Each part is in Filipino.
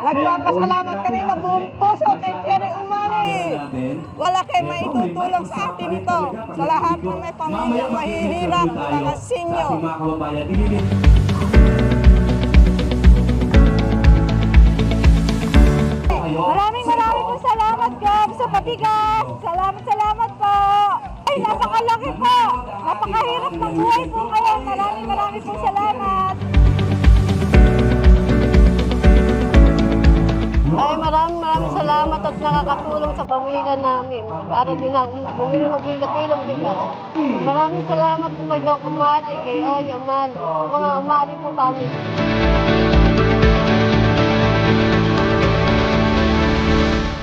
Nagpapasalamat kami na buong puso kay Cherry Umali. Wala kayo maitutulong sa atin ito. Sa lahat ng may pamilyang mahihirap, mga senior. Maraming po salamat, Gab, sa pabigas. Salamat po. Ay, napakalaki po. Napakahirap ng buhay po kayo. Maraming po salamat. Ay, maraming salamat at nakakatulong sa pamilya namin. Para din ang bumili ng bigas. Maraming salamat po kay Doc Umali, kay Oy Umali, mga Umali po kami.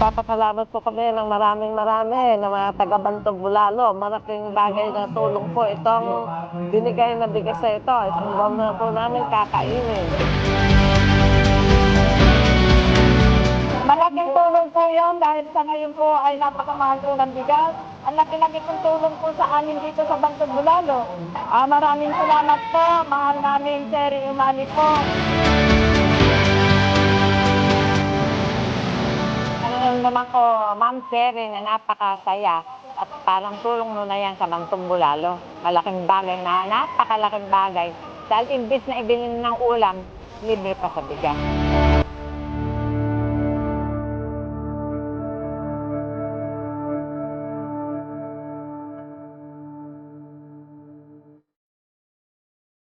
Papasalamat po kami ng maraming na mga taga-Bantog Bulalo. Malaking bagay na tulong po itong binigay na bigas na ito. Isang buwan na po namin kakainin. Malaking tulong po yun dahil sa ngayon po ay napakamahal po ng bigas. Ang laki-laki pong tulong po sa amin dito sa Bantog Bulalo. Maraming salamat po, mahal namin Cherry Umali po. Naman ko, Ma'am Cherry, na napakasaya at parang tulong na yan sa Bantog Bulalo. Malaking bagay na napakalaking bagay. Dahil imbis na ibili ng ulam, libre pa sa bigas.